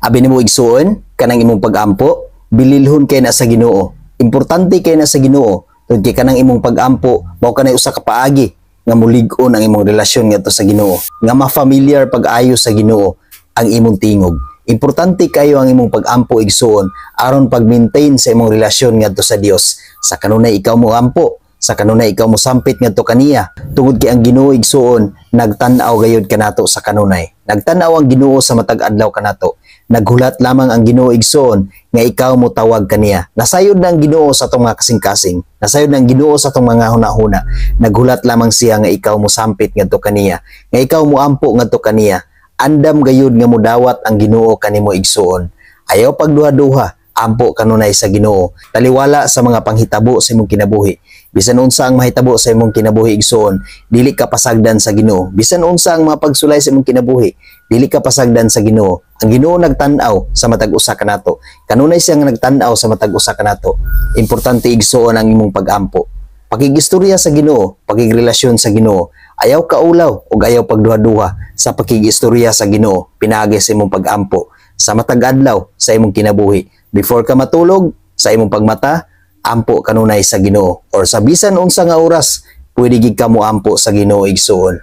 Abi nimo igsuon kanang imong pag-ampo, bililhon kay na sa Ginoo. Importante kay na sa Ginoo, tungod kay kanang imong pag-ampo mao kanay usa ka paagi nga mulig-on ang imong relasyon ngadto sa Ginoo, nga ma-familiar pag-ayo sa Ginoo ang imong tingog. Importante kayo ang imong pag-ampo igsuon aron pag-maintain sa imong relasyon ngadto sa Dios. Sa kanunay ikaw mo ampo, sa kanunay ikaw mo sampit ngadto kaniya, tungod kay ang Ginoo igsuon nagtan-aw gayud kanato sa kanunay. Nagtan-aw ang Ginoo sa matag adlaw kanato. Naghulat lamang ang Ginoo igsoon nga ikaw mo tawag kaniya. Nasayod na ang Ginoo sa atong mga kasing-kasing. Nasayod na ang Ginoo sa atong mga huna-huna. Naghulat lamang siya nga ikaw mo sampit ngadto kaniya. Nga ikaw mo ampo ngadto kaniya. Andam gayud nga mudawat ang Ginoo kanimo igsoon. Ayaw pagduha-duha, ampo kanunay sa Ginoo. Taliwala sa mga panghitabo sa imong kinabuhi. Bisan unsa ang mahitabo sa imong kinabuhi igsoon, dili ka pasagdan sa Ginoo. Bisan unsa ang mga pagsulay sa imong kinabuhi, dili ka pasagdan sa Ginoo. Ang Ginoo nagtan-aw sa matag usa kanato. Kanunay siya nga nagtan-aw sa matag usa kanato. Importante igsoon ang imong pag-ampo. Pakigistorya sa Ginoo, pakigrelasyon sa Ginoo. Ayaw kaulaw ug ayaw pagduha-duha sa pakigistorya sa Ginoo. Pinaagi sa imong pag-ampo sa matag adlaw sa imong kinabuhi. Before ka matulog, sa imong pagmata, ampo kanunay sa Ginoo, or sa bisan unsa nga oras pwede gid ka mo ampo sa Ginoo igsoon.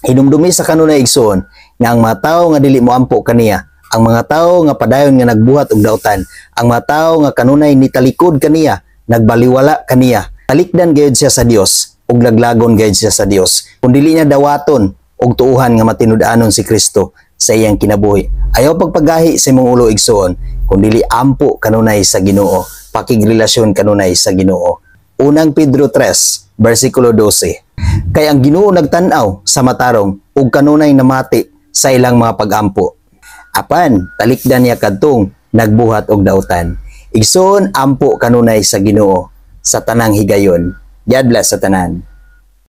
Hinumdumi sa kanunay igsoon nga ang mga tawo nga dili mo ampo kaniya, ang mga tawo nga padayon nga nagbuhat og daotan, ang mga tawo nga kanunay nitalikod kaniya, nagbaliwala kaniya, talikdan gayud siya sa Dios ug laglagon gayud siya sa Dios. Kun dili niya dawaton og tuuhan nga matinud-anon si Kristo sa iyang kinabuhi, ayaw pagpagahi sa imong ulo igsoon, kun dili ampo kanunay sa Ginoo, pakigrelasyon kanunay sa Ginoo. Unang Pedro 3, versikulo 12. Kay ang Ginoo nagtan-aw sa matarong ug kanunay namati sa ilang mga pag-ampo. Apan talikdan niya kadtong nagbuhat og daotan. Igsoon ampo kanunay sa Ginoo sa tanang higayon. Yadla sa tanan.